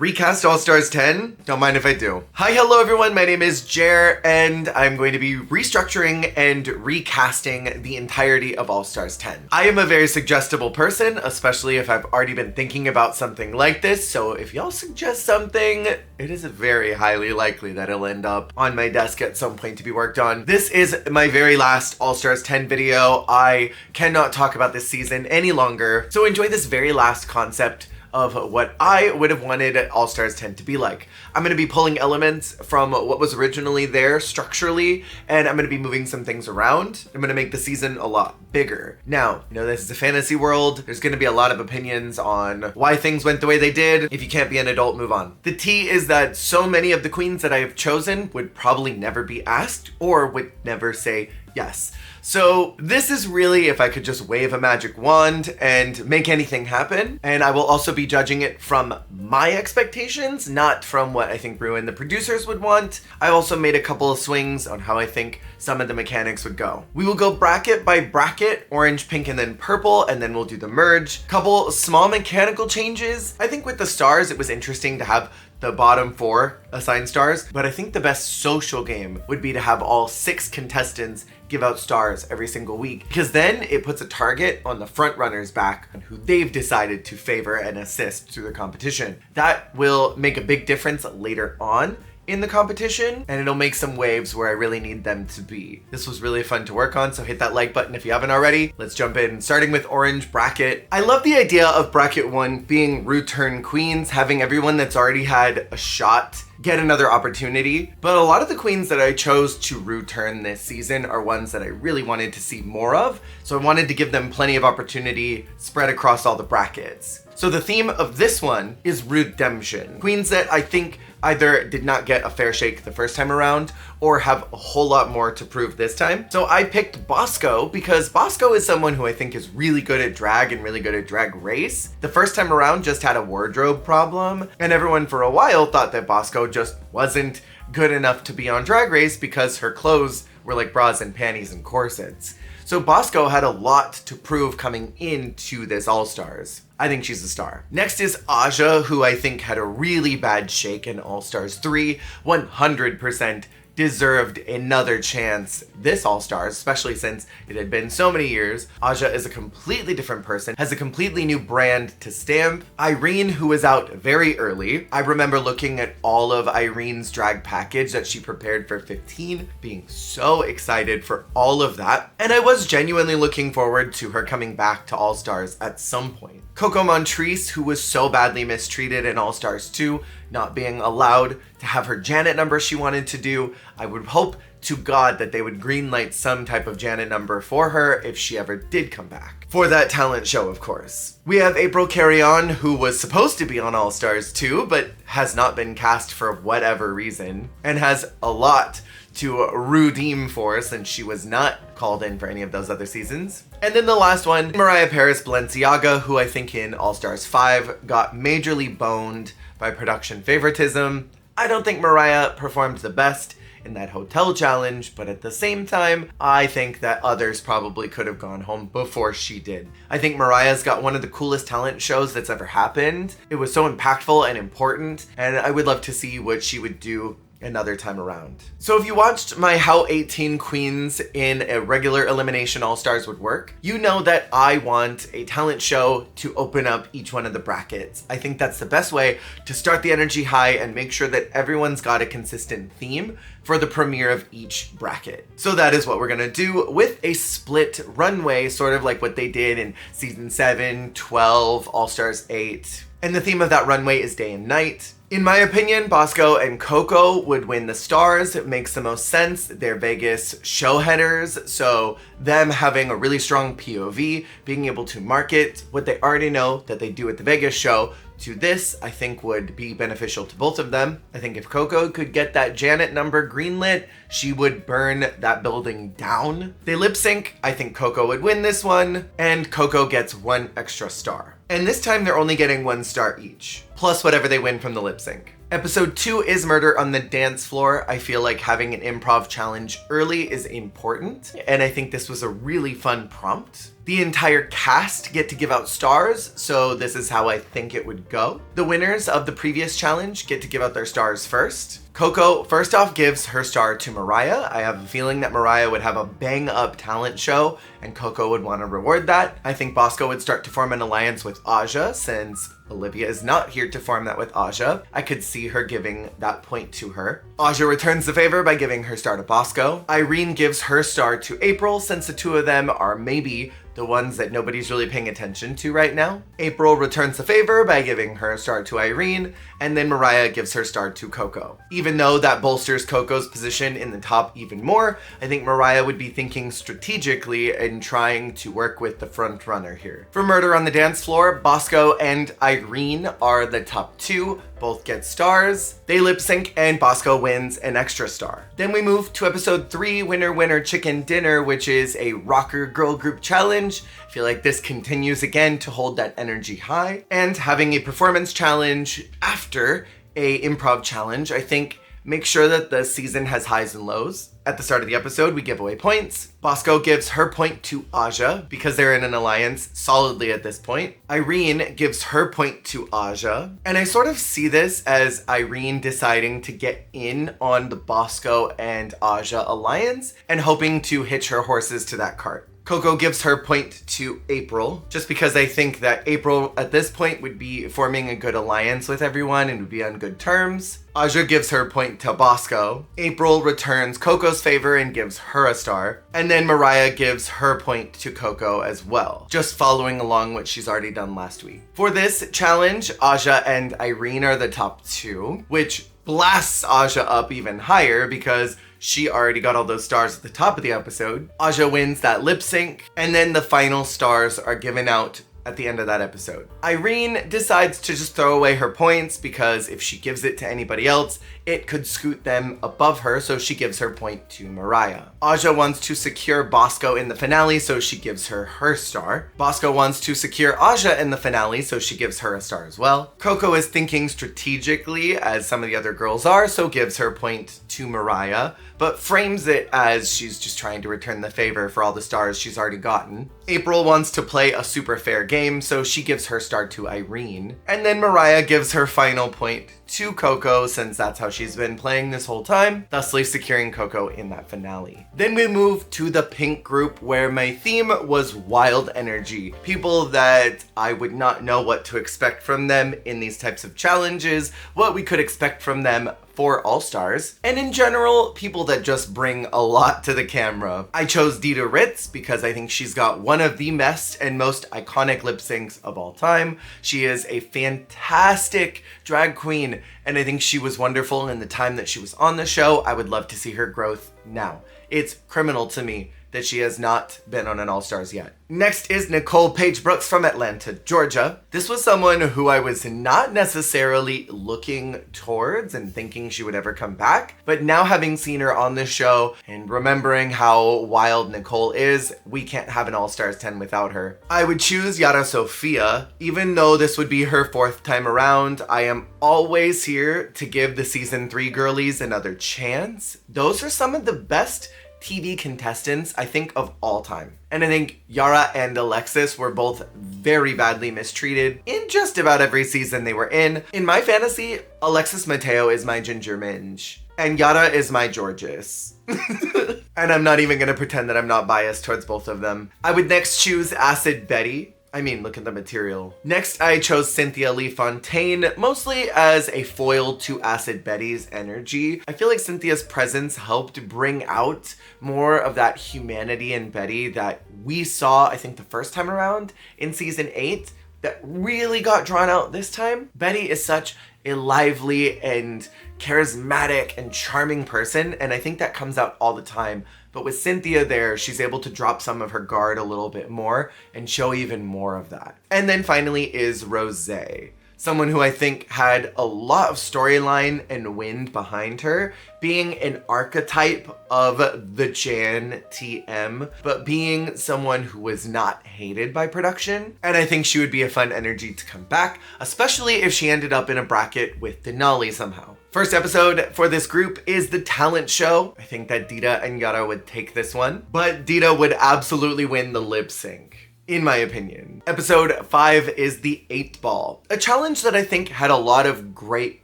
Recast All-Stars 10? Don't mind if I do. Hi, hello everyone, my name is Jer, and I'm going to be restructuring and recasting the entirety of All-Stars 10. I am a very suggestible person, especially if I've already been thinking about something like this, so if y'all suggest something, it is very highly likely that it'll end up on my desk at some point to be worked on. This is my very last All-Stars 10 video. I cannot talk about this season any longer, so enjoy this very last concept of what I would have wanted All-Stars 10 to be like. I'm going to be pulling elements from what was originally there structurally, and I'm going to be moving some things around. I'm going to make the season a lot bigger. Now, you know, this is a fantasy world. There's going to be a lot of opinions on why things went the way they did. If you can't be an adult, move on. The tea is that so many of the queens that I have chosen would probably never be asked or would never say yes. So this is really if I could just wave a magic wand and make anything happen. And I will also be judging it from my expectations, not from what I think Rue and the producers would want. I also made a couple of swings on how I think some of the mechanics would go. We will go bracket by bracket, orange, pink, and then purple, and then we'll do the merge. Couple small mechanical changes. I think with the stars, it was interesting to have the bottom 4 assigned stars, but I think the best social game would be to have all 6 contestants give out stars every single week, because then it puts a target on the front runner's back on who they've decided to favor and assist through the competition. That will make a big difference later on in the competition, and it'll make some waves where I really need them to be. This was really fun to work on, so hit that like button if you haven't already. Let's jump in, starting with orange bracket. I love the idea of bracket 1 being return queens, having everyone that's already had a shot get another opportunity, but a lot of the queens that I chose to return this season are ones that I really wanted to see more of, so I wanted to give them plenty of opportunity spread across all the brackets. So the theme of this one is redemption. Queens that I think either did not get a fair shake the first time around or have a whole lot more to prove this time. So I picked Bosco because Bosco is someone who I think is really good at drag and really good at drag race. The first time around just had a wardrobe problem, and everyone for a while thought that Bosco just wasn't good enough to be on Drag Race because her clothes were like bras and panties and corsets. So Bosco had a lot to prove coming into this All-Stars. I think she's a star. Next is Aja, who I think had a really bad shake in All-Stars 3, 100% deserved another chance this All-Stars, especially since it had been so many years. Aja is a completely different person, has a completely new brand to stamp. Irene, who was out very early. I remember looking at all of Irene's drag package that she prepared for 15, being so excited for all of that. And I was genuinely looking forward to her coming back to All-Stars at some point. Coco Montrese, who was so badly mistreated in All-Stars 2, not being allowed to have her Janet number she wanted to do. I would hope to God that they would greenlight some type of Janet number for her if she ever did come back. For that talent show, of course. We have April Carrion, who was supposed to be on All-Stars 2, but has not been cast for whatever reason, and has a lot to redeem for since she was not called in for any of those other seasons. And then the last one, Mariah Paris Balenciaga, who I think in All-Stars 5 got majorly boned by production favoritism. I don't think Mariah performed the best in that hotel challenge, but at the same time, I think that others probably could have gone home before she did. I think Mariah's got one of the coolest talent shows that's ever happened. It was so impactful and important, and I would love to see what she would do another time around. So if you watched my How 18 Queens in a regular elimination All-Stars would work, you know that I want a talent show to open up each one of the brackets. I think that's the best way to start the energy high and make sure that everyone's got a consistent theme for the premiere of each bracket. So that is what we're gonna do with a split runway, sort of like what they did in season 7, 12, All-Stars 8. And the theme of that runway is day and night. In my opinion, Bosco and Coco would win the stars. It makes the most sense. They're Vegas show headers, so them having a really strong POV, being able to market what they already know that they do at the Vegas show to this, I think would be beneficial to both of them. I think if Coco could get that Janet number greenlit, she would burn that building down. They lip sync, I think Coco would win this one, and Coco gets 1 extra star. And this time they're only getting 1 star each. plus whatever they win from the lip sync. Episode 2 is Murder on the Dance Floor. I feel like having an improv challenge early is important, and I think this was a really fun prompt. The entire cast get to give out stars, so this is how I think it would go. The winners of the previous challenge get to give out their stars first. Coco, first off, gives her star to Mariah. I have a feeling that Mariah would have a bang-up talent show, and Coco would want to reward that. I think Bosco would start to form an alliance with Aja, since Olivia is not here to form that with Aja. I could see her giving that point to her. Aja returns the favor by giving her star to Bosco. Irene gives her star to April, since the two of them are maybe the ones that nobody's really paying attention to right now. April returns the favor by giving her star to Irene, and then Mariah gives her star to Coco. Even though that bolsters Coco's position in the top even more, I think Mariah would be thinking strategically and trying to work with the front runner here. For Murder on the Dance Floor, Bosco and Irene are the top two. Both get stars. They lip sync and Bosco wins an extra star. Then we move to episode 3, Winner Winner Chicken Dinner, which is a rocker girl group challenge. I feel like this continues again to hold that energy high. And having a performance challenge after a improv challenge, I think make sure that the season has highs and lows. At the start of the episode, we give away points. Bosco gives her point to Aja because they're in an alliance solidly at this point. Irene gives her point to Aja. And I sort of see this as Irene deciding to get in on the Bosco and Aja alliance and hoping to hitch her horses to that cart. Coco gives her point to April, just because I think that April at this point would be forming a good alliance with everyone and would be on good terms. Aja gives her point to Bosco. April returns Coco's favor and gives her a star. And then Mariah gives her point to Coco as well, just following along what she's already done last week. For this challenge, Aja and Irene are the top two, which blasts Aja up even higher because she already got all those stars at the top of the episode. Aja wins that lip sync, and then the final stars are given out at the end of that episode. Irene decides to just throw away her points because if she gives it to anybody else, it could scoot them above her, so she gives her point to Mariah. Aja wants to secure Bosco in the finale, so she gives her her star. Bosco wants to secure Aja in the finale, so she gives her a star as well. Coco is thinking strategically, as some of the other girls are, so gives her point to Mariah, but frames it as she's just trying to return the favor for all the stars she's already gotten. April wants to play a super fair game, so she gives her star to Irene. And then Mariah gives her final point to Coco, since that's how she's been playing this whole time, thusly securing Coco in that finale. Then we move to the pink group, where my theme was wild energy. People that I would not know what to expect from them in these types of challenges, what we could expect from them for All-Stars, and in general, people that just bring a lot to the camera. I chose Dita Ritz because I think she's got one of the best and most iconic lip syncs of all time. She is a fantastic drag queen, and I think she was wonderful in the time that she was on the show. I would love to see her growth now. It's criminal to me that she has not been on an All-Stars yet. Next is Nicole Paige Brooks from Atlanta, Georgia. This was someone who I was not necessarily looking towards and thinking she would ever come back, but now having seen her on the show and remembering how wild Nicole is, we can't have an All-Stars 10 without her. I would choose Yara Sofia. Even though this would be her 4th time around, I am always here to give the season 3 girlies another chance. Those are some of the best TV contestants, I think, of all time. And I think Yara and Alexis were both very badly mistreated in just about every season they were in. In my fantasy, Alexis Mateo is my Ginger Minge, and Yara is my Georges. And I'm not even gonna pretend that I'm not biased towards both of them. I would next choose Acid Betty. I mean, look at the material. Next, I chose Cynthia Lee Fontaine, mostly as a foil to Acid Betty's energy. I feel like Cynthia's presence helped bring out more of that humanity in Betty that we saw, I think, the first time around in season 8 that really got drawn out this time. Betty is such a lively and charismatic and charming person, and I think that comes out all the time. But with Cynthia there, she's able to drop some of her guard a little bit more and show even more of that. And then finally is Rosé. someone who I think had a lot of storyline and wind behind her, being an archetype of the Jan TM, but being someone who was not hated by production. And I think she would be a fun energy to come back, especially if she ended up in a bracket with Denali somehow. First episode for this group is the talent show. I think that Dita and Yara would take this one, but Dita would absolutely win the lip sync, in my opinion. Episode 5 is the 8 Ball, a challenge that I think had a lot of great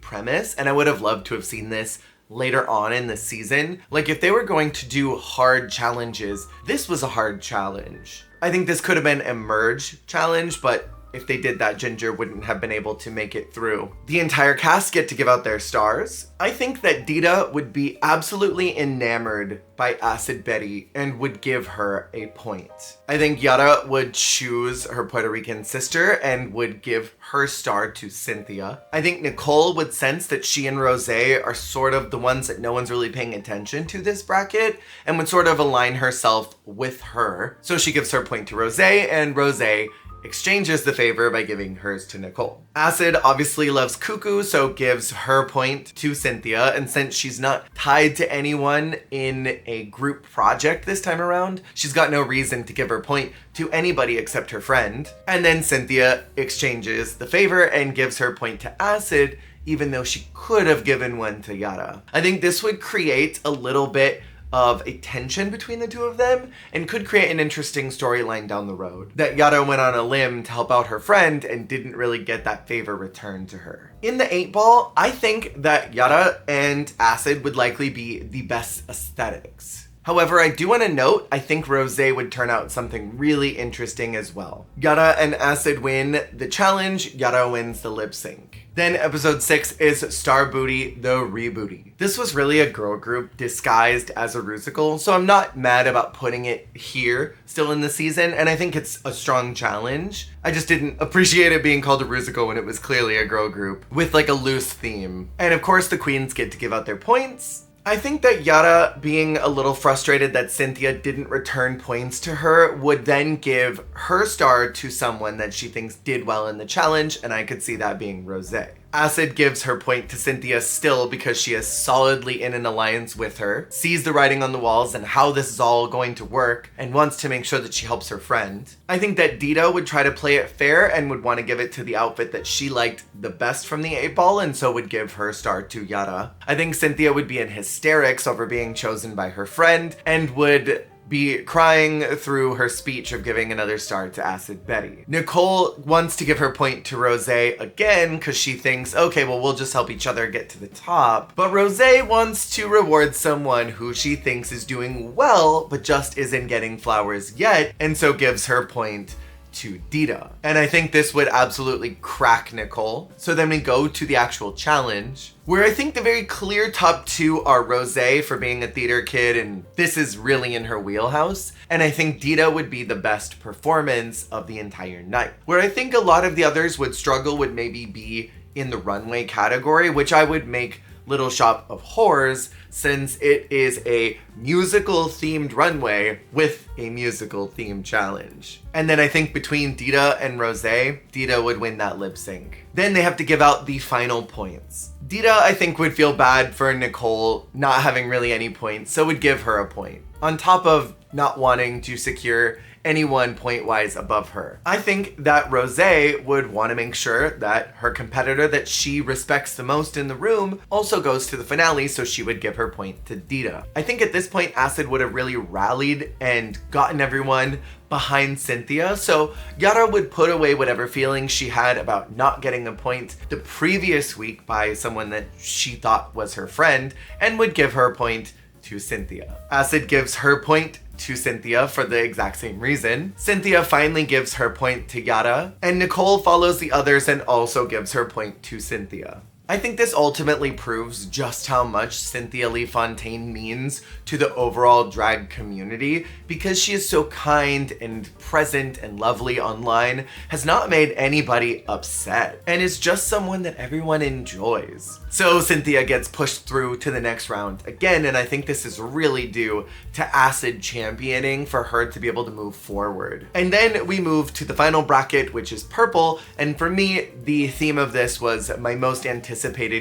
premise, and I would have loved to have seen this later on in the season. Like, if they were going to do hard challenges, this was a hard challenge. I think this could have been a merge challenge, but if they did that, Ginger wouldn't have been able to make it through. The entire cast get to give out their stars. I think that Dita would be absolutely enamored by Acid Betty and would give her a point. I think Yara would choose her Puerto Rican sister and would give her star to Cynthia. I think Nicole would sense that she and Rosé are sort of the ones that no one's really paying attention to this bracket and would sort of align herself with her. So she gives her point to Rosé, and Rosé exchanges the favor by giving hers to Nicole. Acid obviously loves Cuckoo, so gives her point to Cynthia, and since she's not tied to anyone in a group project this time around, she's got no reason to give her point to anybody except her friend. And then Cynthia exchanges the favor and gives her point to Acid, even though she could have given one to Yara. I think this would create a little bit of a tension between the two of them and could create an interesting storyline down the road. That Yara went on a limb to help out her friend and didn't really get that favor returned to her. In the 8 Ball, I think that Yara and Acid would likely be the best aesthetics. However, I do want to note, I think Rosé would turn out something really interesting as well. Yara and Acid win the challenge, Yara wins the lip sync. Then episode 6 is Star Booty, the Rebooty. This was really a girl group disguised as a musical, so I'm not mad about putting it here still in the season, and I think it's a strong challenge. I just didn't appreciate it being called a musical when it was clearly a girl group with like a loose theme. And of course the queens get to give out their points. I think that Yara, being a little frustrated that Cynthia didn't return points to her, would then give her star to someone that she thinks did well in the challenge, and I could see that being Rosé. Acid gives her point to Cynthia still because she is solidly in an alliance with her, sees the writing on the walls and how this is all going to work, and wants to make sure that she helps her friend. I think that Dita would try to play it fair and would want to give it to the outfit that she liked the best from the 8 Ball, and so would give her star to Yara. I think Cynthia would be in hysterics over being chosen by her friend and would be crying through her speech of giving another star to Acid Betty. Nicole wants to give her point to Rosé again because she thinks, okay, well, we'll just help each other get to the top. But Rosé wants to reward someone who she thinks is doing well, but just isn't getting flowers yet, and so gives her point to Dita. And I think this would absolutely crack Nicole. So then we go to the actual challenge, where I think the very clear top 2 are Rosé for being a theater kid, and this is really in her wheelhouse. And I think Dita would be the best performance of the entire night. Where I think a lot of the others would struggle would maybe be in the runway category, which I would make Little Shop of Horrors, since it is a musical themed runway with a musical themed challenge. And then I think between Dita and Rosé, Dita would win that lip sync. Then they have to give out the final points. Dita, I think, would feel bad for Nicole not having really any points, so would give her a point, on top of not wanting to secure anyone point-wise above her. I think that Rosé would want to make sure that her competitor that she respects the most in the room also goes to the finale, so she would give her point to Dita. I think at this point, Acid would have really rallied and gotten everyone behind Cynthia, so Yara would put away whatever feelings she had about not getting a point the previous week by someone that she thought was her friend, and would give her a point to Cynthia. Acid gives her point to Cynthia for the exact same reason. Cynthia finally gives her point to Yara, and Nicole follows the others and also gives her point to Cynthia. I think this ultimately proves just how much Cynthia Lee Fontaine means to the overall drag community, because she is so kind and present and lovely online, has not made anybody upset, and is just someone that everyone enjoys. So Cynthia gets pushed through to the next round again, and I think this is really due to Acid championing for her to be able to move forward. And then we move to the final bracket, which is purple, and for me, the theme of this was my most anticipated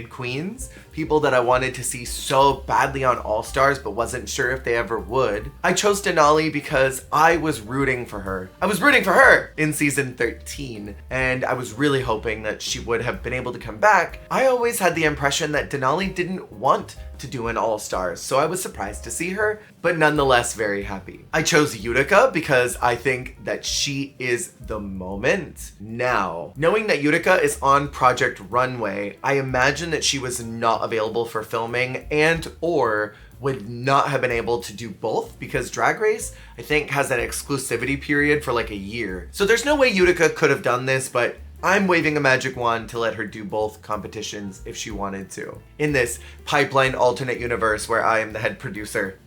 queens, people that I wanted to see so badly on All Stars but wasn't sure if they ever would. I chose Denali because I was rooting for her. I was rooting for her in season 13, and I was really hoping that she would have been able to come back. I always had the impression that Denali didn't want to do an All Stars, so I was surprised to see her, but nonetheless very happy. I chose Utica because I think that she is the moment now. Knowing that Utica is on Project Runway, I imagine that she was not available for filming and or would not have been able to do both, because Drag Race, I think, has an exclusivity period for like a year. So there's no way Utica could have done this, but I'm waving a magic wand to let her do both competitions if she wanted to. In this pipeline alternate universe where I am the head producer.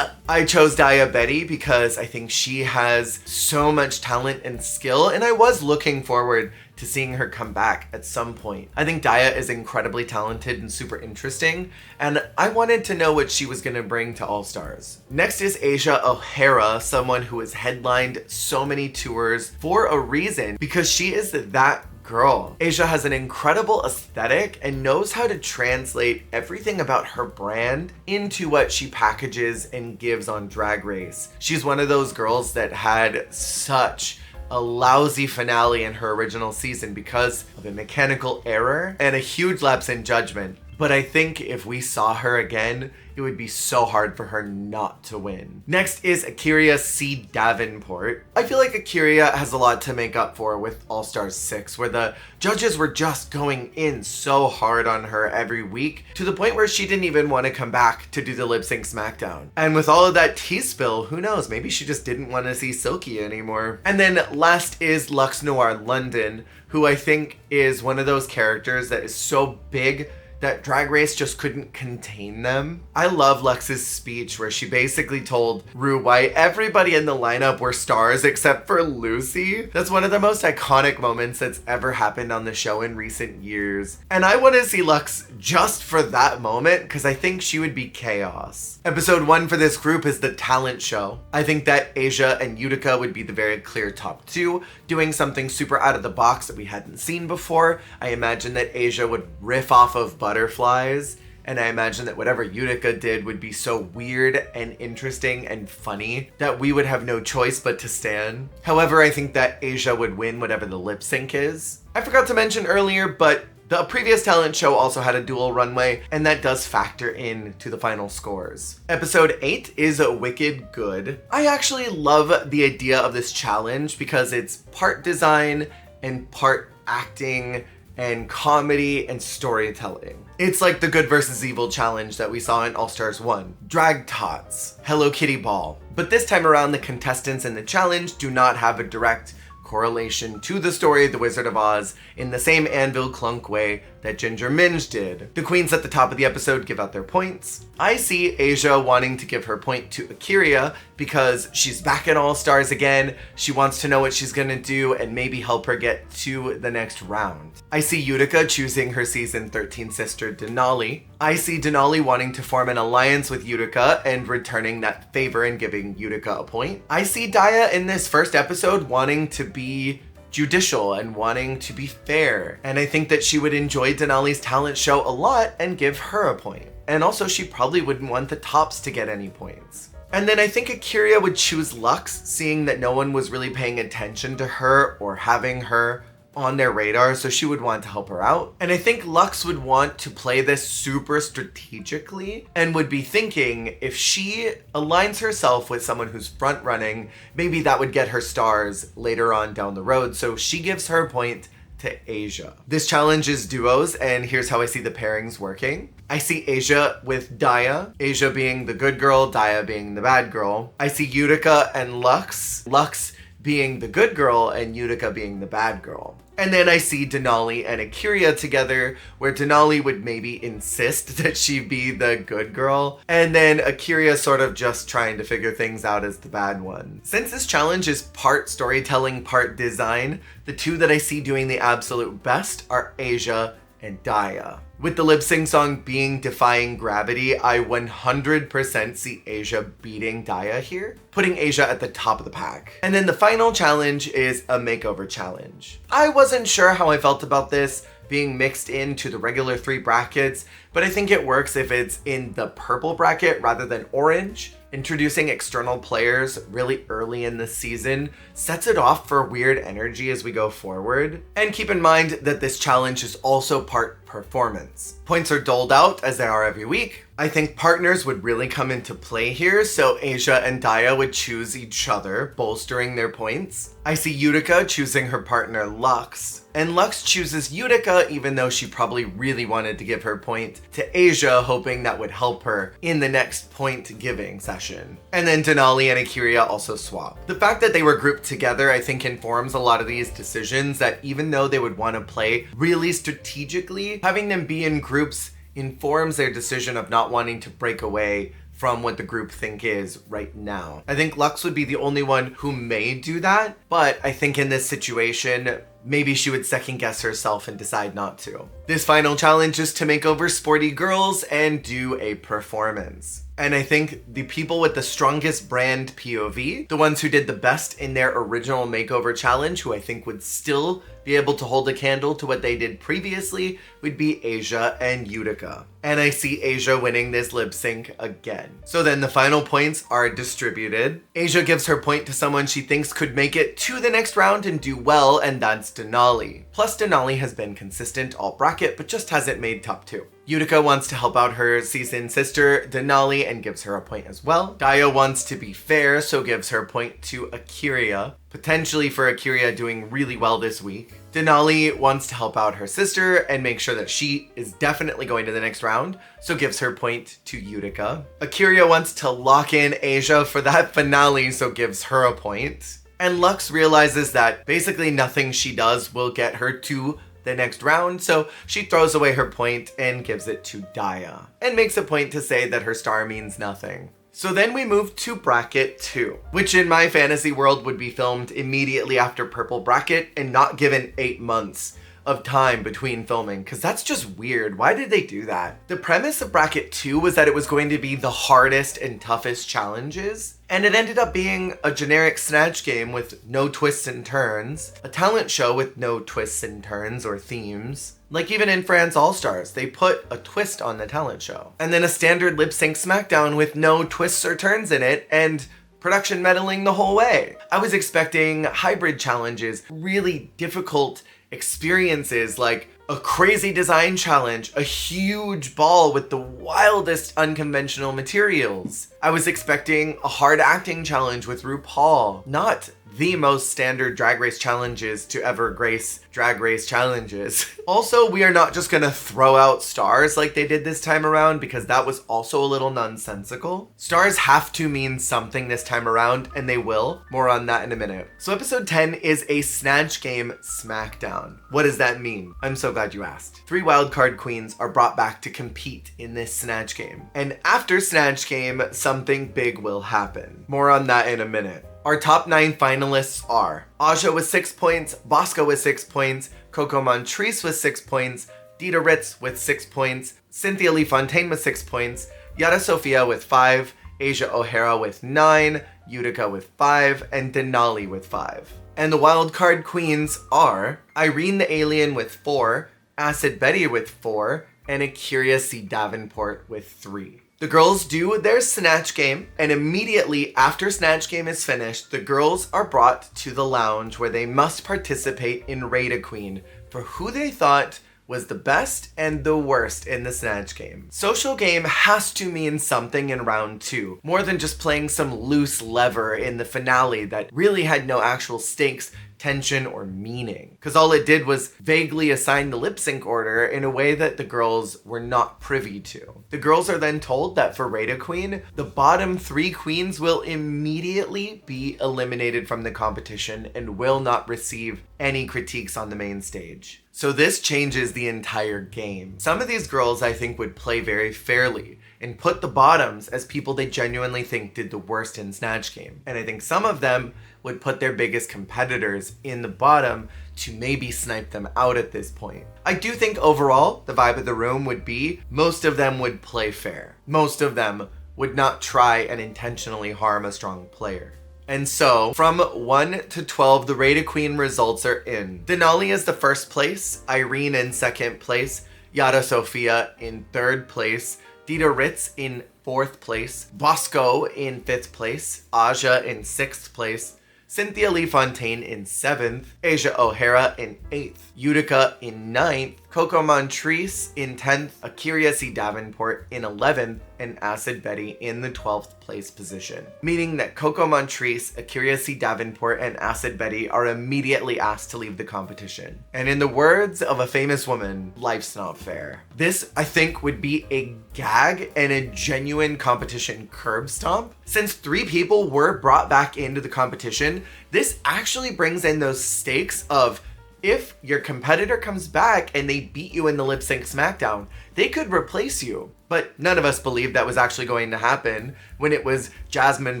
I chose Daya Betty because I think she has so much talent and skill, and I was looking forward to seeing her come back at some point. I think Daya is incredibly talented and super interesting, and I wanted to know what she was gonna bring to All Stars. Next is Asia O'Hara, someone who has headlined so many tours for a reason, because she is that girl. Asia has an incredible aesthetic and knows how to translate everything about her brand into what she packages and gives on Drag Race. She's one of those girls that had such a lousy finale in her original season because of a mechanical error and a huge lapse in judgment. But I think if we saw her again, it would be so hard for her not to win. Next is Akiria C. Davenport. I feel like Akiria has a lot to make up for with All Stars 6, where the judges were just going in so hard on her every week, to the point where she didn't even want to come back to do the lip sync smackdown. And with all of that tea spill, who knows, maybe she just didn't want to see Silky anymore. And then last is Lux Noir London, who I think is one of those characters that is so big that Drag Race just couldn't contain them. I love Lux's speech where she basically told Rue why everybody in the lineup were stars except for Lucy. That's one of the most iconic moments that's ever happened on the show in recent years. And I want to see Lux just for that moment, because I think she would be chaos. Episode 1 for this group is the talent show. I think that Asia and Utica would be the very clear top 2, doing something super out of the box that we hadn't seen before. I imagine that Asia would riff off of butterflies, and I imagine that whatever Utica did would be so weird and interesting and funny that we would have no choice but to stan. However, I think that Asia would win whatever the lip sync is. I forgot to mention earlier, but the previous talent show also had a dual runway, and that does factor in to the final scores. Episode 8 is Wicked Good. I actually love the idea of this challenge because it's part design and part acting and comedy and storytelling. It's like the good versus evil challenge that we saw in All Stars 1. Drag Tots, Hello Kitty Ball. But this time around, the contestants in the challenge do not have a direct correlation to the story of The Wizard of Oz in the same Anvil Clunk way that Ginger Minj did. The queens at the top of the episode give out their points. I see Asia wanting to give her point to Akiria because she's back in All Stars again. She wants to know what she's gonna do and maybe help her get to the next round. I see Utica choosing her season 13 sister Denali. I see Denali wanting to form an alliance with Utica and returning that favor and giving Utica a point. I see Daya in this first episode wanting to be judicial and wanting to be fair. And I think that she would enjoy Denali's talent show a lot and give her a point. And also she probably wouldn't want the tops to get any points. And then I think Akiria would choose Lux, seeing that no one was really paying attention to her or having her on their radar, so she would want to help her out. And I think Lux would want to play this super strategically and would be thinking if she aligns herself with someone who's front running, maybe that would get her stars later on down the road. So she gives her point to Asia. This challenge is duos, and here's how I see the pairings working. I see Asia with Daya, Asia being the good girl, Daya being the bad girl. I see Utica and Lux, Lux being the good girl and Utica being the bad girl. And then I see Denali and Akira together, where Denali would maybe insist that she be the good girl, and then Akira sort of just trying to figure things out as the bad one. Since this challenge is part storytelling, part design, the two that I see doing the absolute best are Asia and Daya. With the lip sync song being Defying Gravity, I 100% see Asia beating Daya here, putting Asia at the top of the pack. And then the final challenge is a makeover challenge. I wasn't sure how I felt about this being mixed into the regular 3 brackets, but I think it works if it's in the purple bracket rather than orange. Introducing external players really early in the season sets it off for weird energy as we go forward. And keep in mind that this challenge is also part performance. Points are doled out as they are every week. I think partners would really come into play here, so Asia and Daya would choose each other, bolstering their points. I see Utica choosing her partner Lux, and Lux chooses Utica even though she probably really wanted to give her point to Asia, hoping that would help her in the next point giving session. And then Denali and Akira also swap. The fact that they were grouped together I think informs a lot of these decisions, that even though they would want to play really strategically, having them be in groups informs their decision of not wanting to break away from what the group think is right now. I think Lux would be the only one who may do that, but I think in this situation, maybe she would second guess herself and decide not to. This final challenge is to make over sporty girls and do a performance. And I think the people with the strongest brand POV, the ones who did the best in their original makeover challenge, who I think would still be able to hold a candle to what they did previously, would be Asia and Utica. And I see Asia winning this lip sync again. So then the final points are distributed. Asia gives her point to someone she thinks could make it to the next round and do well, and that's Denali. Plus Denali has been consistent all bracket, but just hasn't made top 2. Utica wants to help out her seasoned sister, Denali, and gives her a point as well. Daya wants to be fair, so gives her point to Akira, potentially for Akira doing really well this week. Denali wants to help out her sister and make sure that she is definitely going to the next round, so gives her point to Utica. Akira wants to lock in Asia for that finale, so gives her a point. And Lux realizes that basically nothing she does will get her to the next round, so she throws away her point and gives it to Daya, and makes a point to say that her star means nothing. So then we move to bracket 2, which in my fantasy world would be filmed immediately after purple bracket and not given 8 months of time between filming, because that's just weird. Why did they do that? The premise of bracket 2 was that it was going to be the hardest and toughest challenges, and it ended up being a generic Snatch game with no twists and turns, a talent show with no twists and turns or themes. Like even in France All-Stars, they put a twist on the talent show. And then a standard lip sync smackdown with no twists or turns in it, and production meddling the whole way. I was expecting hybrid challenges, really difficult experiences like a crazy design challenge, a huge ball with the wildest unconventional materials. I was expecting a hard acting challenge with RuPaul, not the most standard Drag Race challenges to ever grace Drag Race challenges. Also, we are not just gonna throw out stars like they did this time around, because that was also a little nonsensical. Stars have to mean something this time around, and they will. More on that in a minute. So episode 10 is a Snatch Game Smackdown. What does that mean? I'm so glad you asked. 3 wildcard queens are brought back to compete in this Snatch Game. And after Snatch Game, something big will happen. More on that in a minute. Our top 9 finalists are Aja with 6 points, Bosco with 6 points, Coco Montrese with 6 points, Dita Ritz with 6 points, Cynthia Lee Fontaine with 6 points, Yara Sofia with 5, Asia O'Hara with 9, Utica with 5, and Denali with 5. And the wildcard queens are Irene the Alien with 4, Acid Betty with 4, and Akira C. Davenport with 3. The girls do their Snatch Game, and immediately after Snatch Game is finished, the girls are brought to the lounge where they must participate in Rate a Queen for who they thought was the best and the worst in the Snatch game. Social game has to mean something in round 2, more than just playing some loose lever in the finale that really had no actual stakes, tension, or meaning. Because all it did was vaguely assign the lip sync order in a way that the girls were not privy to. The girls are then told that for Rate a Queen, the bottom 3 queens will immediately be eliminated from the competition and will not receive any critiques on the main stage. So this changes the entire game. Some of these girls I think would play very fairly and put the bottoms as people they genuinely think did the worst in Snatch game. And I think some of them would put their biggest competitors in the bottom to maybe snipe them out at this point. I do think overall, the vibe of the room would be most of them would play fair. Most of them would not try and intentionally harm a strong player. And so, from 1 to 12, the Rate a Queen results are in. Denali is the first place, Irene in second place, Yara Sofia in third place, Dita Ritz in fourth place, Bosco in fifth place, Aja in sixth place, Cynthia Lee Fontaine in 7th, Asia O'Hara in 8th, Utica in 9th, Coco Montrese in 10th, Akiria C. Davenport in 11th, and Acid Betty in the 12th place position. Meaning that Coco Montrese, Akiria C. Davenport, and Acid Betty are immediately asked to leave the competition. And in the words of a famous woman, life's not fair. This, I think, would be a gag and a genuine competition curb stomp. Since 3 people were brought back into the competition, this actually brings in those stakes of if your competitor comes back and they beat you in the lip sync smackdown, they could replace you. But none of us believed that was actually going to happen when it was Jasmine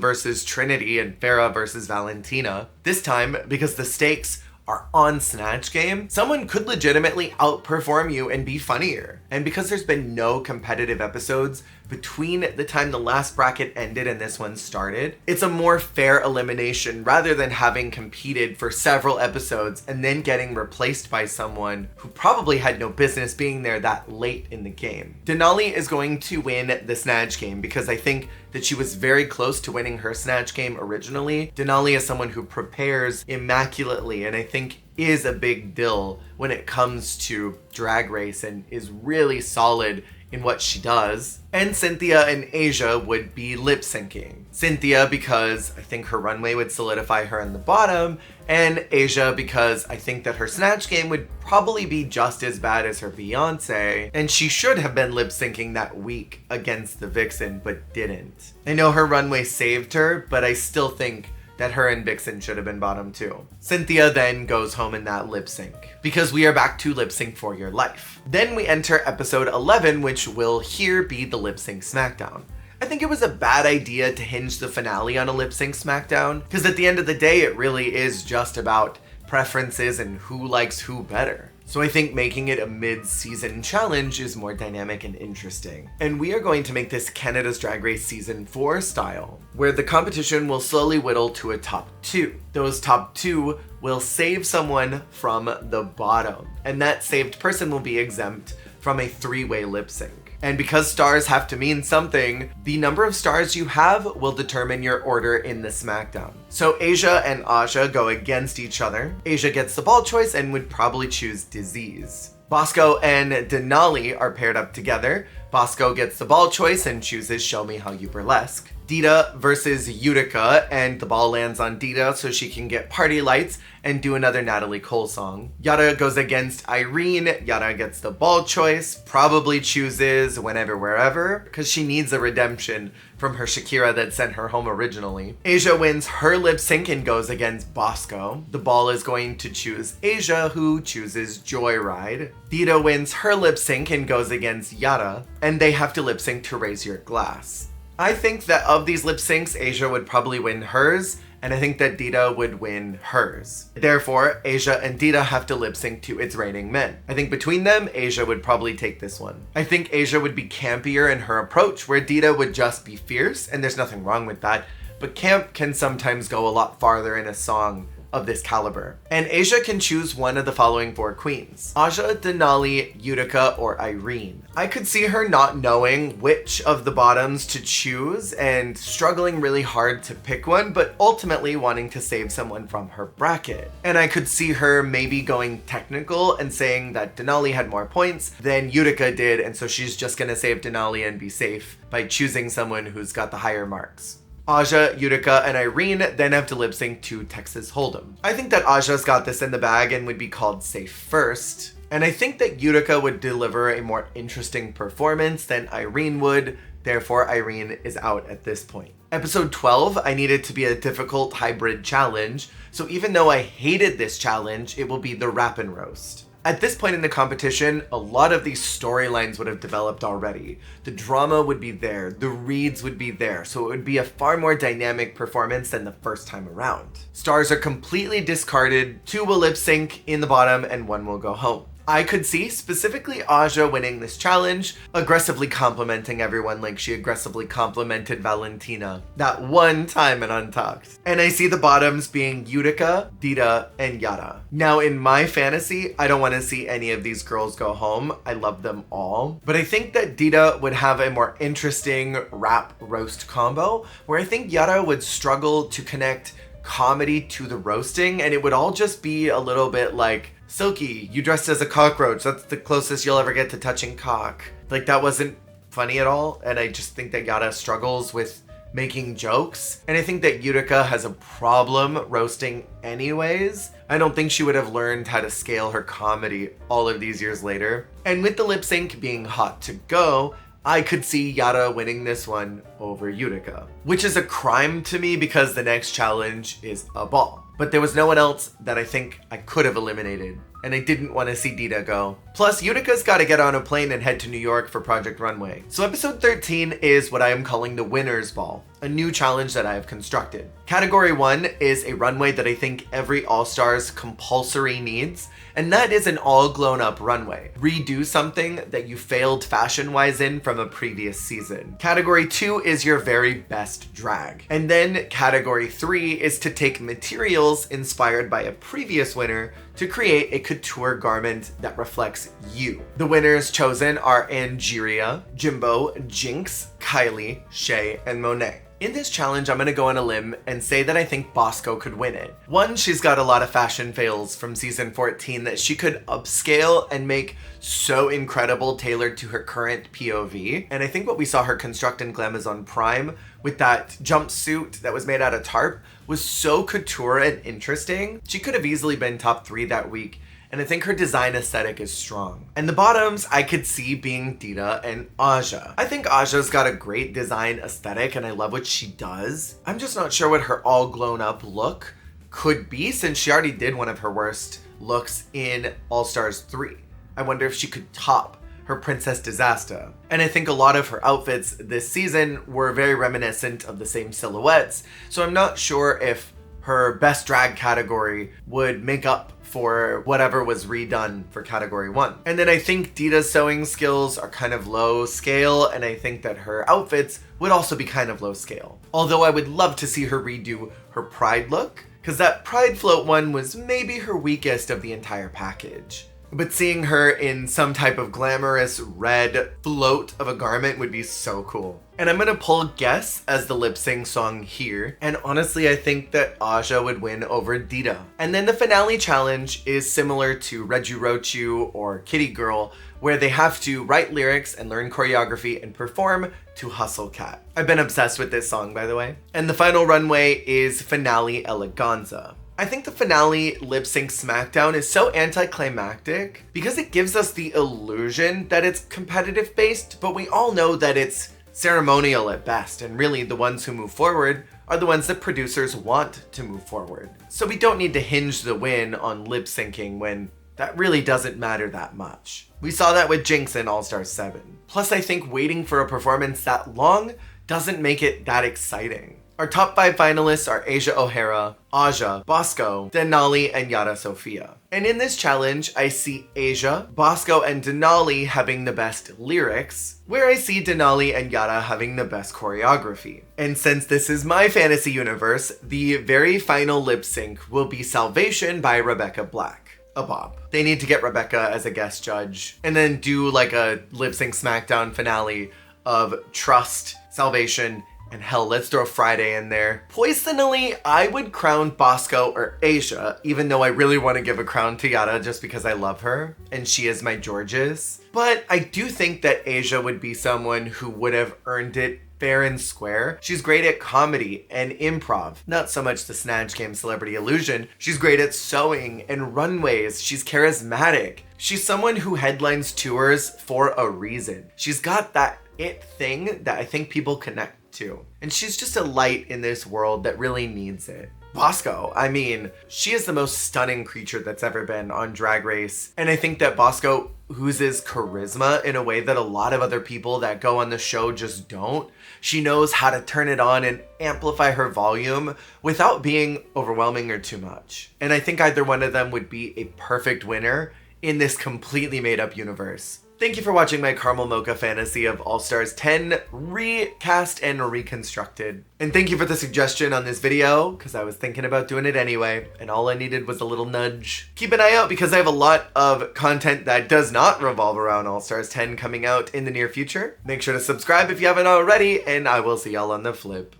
versus Trinity and Farrah versus Valentina. This time, because the stakes are on Snatch game, someone could legitimately outperform you and be funnier. And because there's been no competitive episodes between the time the last bracket ended and this one started, it's a more fair elimination rather than having competed for several episodes and then getting replaced by someone who probably had no business being there that late in the game. Denali is going to win the Snatch game because I think that she was very close to winning her Snatch game originally. Denali is someone who prepares immaculately and I think is a big deal when it comes to Drag Race and is really solid in what she does. And Cynthia and Asia would be lip syncing. Cynthia because I think her runway would solidify her in the bottom, and Asia because I think that her Snatch game would probably be just as bad as her Beyonce, and she should have been lip syncing that week against the Vixen, but didn't. I know her runway saved her, but I still think that her and Vixen should have been bottom too. Cynthia then goes home in that lip sync because we are back to lip sync for your life. Then we enter episode 11, which will here be the lip sync smackdown. I think it was a bad idea to hinge the finale on a lip sync smackdown because at the end of the day, it really is just about preferences and who likes who better. So I think making it a mid-season challenge is more dynamic and interesting. And we are going to make this Canada's Drag Race Season 4 style, where the competition will slowly whittle to a top 2. Those top 2 will save someone from the bottom, and that saved person will be exempt from a 3-way lip sync. And because stars have to mean something, the number of stars you have will determine your order in the smackdown. So Asia and Aja go against each other. Asia gets the ball choice and would probably choose Disease. Bosco and Denali are paired up together. Bosco gets the ball choice and chooses Show Me How You Burlesque. Dita versus Utica, and the ball lands on Dita so she can get party lights and do another Natalie Cole song. Yara goes against Irene. Yara gets the ball choice, probably chooses Whenever Wherever, because she needs a redemption from her Shakira that sent her home originally. Asia wins her lip sync and goes against Bosco. The ball is going to choose Asia, who chooses Joyride. Dita wins her lip sync and goes against Yara, and they have to lip sync to Raise Your Glass. I think that of these lip syncs, Asia would probably win hers, and I think that Dita would win hers. Therefore, Asia and Dita have to lip sync to It's Raining Men. I think between them, Asia would probably take this one. I think Asia would be campier in her approach, where Dita would just be fierce, and there's nothing wrong with that, but camp can sometimes go a lot farther in a song of this caliber. And Asia can choose one of the following 4 queens: Aja, Denali, Utica, or Irene. I could see her not knowing which of the bottoms to choose and struggling really hard to pick one, but ultimately wanting to save someone from her bracket. And I could see her maybe going technical and saying that Denali had more points than Utica did, and so she's just gonna save Denali and be safe by choosing someone who's got the higher marks. Aja, Utica, and Irene then have to lip sync to Texas Hold'em. I think that Aja's got this in the bag and would be called safe first. And I think that Utica would deliver a more interesting performance than Irene would, therefore Irene is out at this point. Episode 12, I needed to be a difficult hybrid challenge, so even though I hated this challenge, it will be the Rap and Roast. At this point in the competition, a lot of these storylines would have developed already. The drama would be there, the reads would be there, so it would be a far more dynamic performance than the first time around. Stars are completely discarded, 2 will lip sync in the bottom and 1 will go home. I could see specifically Aja winning this challenge, aggressively complimenting everyone like she aggressively complimented Valentina that one time in Untucked. And I see the bottoms being Utica, Dita, and Yara. Now in my fantasy, I don't want to see any of these girls go home. I love them all. But I think that Dita would have a more interesting rap roast combo where I think Yara would struggle to connect comedy to the roasting, and it would all just be a little bit like, Silky, you dressed as a cockroach. That's the closest you'll ever get to touching cock. Like, that wasn't funny at all. And I just think that Yara struggles with making jokes. And I think that Utica has a problem roasting anyways. I don't think she would have learned how to scale her comedy all of these years later. And with the lip sync being hot to go, I could see Yara winning this one over Utica, which is a crime to me because the next challenge is a ball. But there was no one else that I think I could have eliminated, and I didn't want to see Dita go. Plus, Utica's got to get on a plane and head to New York for Project Runway. So episode 13 is what I am calling the Winner's Ball, a new challenge that I have constructed. Category 1 is a runway that I think every All-Stars compulsory needs, and that is an all-grown-up runway. Redo something that you failed fashion-wise in from a previous season. Category 2 is your very best drag. And then Category 3 is to take materials inspired by a previous winner to create a couture garment that reflects you. The winners chosen are Angeria, Jimbo, Jinx, Kylie, Shay, and Monet. In this challenge, I'm gonna go on a limb and say that I think Bosco could win it. One, she's got a lot of fashion fails from season 14 that she could upscale and make so incredible tailored to her current POV. And I think what we saw her construct in Glamazon Prime with that jumpsuit that was made out of tarp was so couture and interesting. She could have easily been top 3 that week. And I think her design aesthetic is strong. And the bottoms I could see being Dita and Aja. I think Aja's got a great design aesthetic and I love what she does. I'm just not sure what her all grown up look could be since she already did one of her worst looks in All Stars 3. I wonder if she could top her Princess Disaster. And I think a lot of her outfits this season were very reminiscent of the same silhouettes. So I'm not sure if her best drag category would make up for whatever was redone for category 1. And then I think Dita's sewing skills are kind of low scale, and I think that her outfits would also be kind of low scale. Although I would love to see her redo her Pride look, because that Pride float one was maybe her weakest of the entire package. But seeing her in some type of glamorous red float of a garment would be so cool. And I'm gonna pull Guess as the lip sync song here. And honestly, I think that Aja would win over Dita. And then the finale challenge is similar to Rejudged or Kitty Girl, where they have to write lyrics and learn choreography and perform to Hustle Cat. I've been obsessed with this song, by the way. And the final runway is Finale Eleganza. I think the finale lip sync smackdown is so anticlimactic because it gives us the illusion that it's competitive based, but we all know that it's ceremonial at best, and really the ones who move forward are the ones that producers want to move forward. So we don't need to hinge the win on lip syncing when that really doesn't matter that much. We saw that with Jinx in All Stars 7. Plus I think waiting for a performance that long doesn't make it that exciting. Our top 5 finalists are Asia O'Hara, Aja, Bosco, Denali, and Yara Sofia. And in this challenge, I see Asia, Bosco, and Denali having the best lyrics, where I see Denali and Yara having the best choreography. And since this is my fantasy universe, the very final lip sync will be Salvation by Rebecca Black. A bop. They need to get Rebecca as a guest judge, and then do like a lip sync smackdown finale of Trust, Salvation, and hell, let's throw Friday in there. Personally, I would crown Bosco or Asia, even though I really want to give a crown to Yara just because I love her, and she is my Georges. But I do think that Asia would be someone who would have earned it fair and square. She's great at comedy and improv, not so much the Snatch Game Celebrity Illusion. She's great at sewing and runways. She's charismatic. She's someone who headlines tours for a reason. She's got that it thing that I think people connect to. And she's just a light in this world that really needs it. Bosco, I mean, she is the most stunning creature that's ever been on Drag Race. And I think that Bosco oozes charisma in a way that a lot of other people that go on the show just don't. She knows how to turn it on and amplify her volume without being overwhelming or too much. And I think either one of them would be a perfect winner in this completely made up universe. Thank you for watching my Caramel Mocha fantasy of All Stars 10 recast and reconstructed. And thank you for the suggestion on this video, because I was thinking about doing it anyway, and all I needed was a little nudge. Keep an eye out because I have a lot of content that does not revolve around All Stars 10 coming out in the near future. Make sure to subscribe if you haven't already, and I will see y'all on the flip.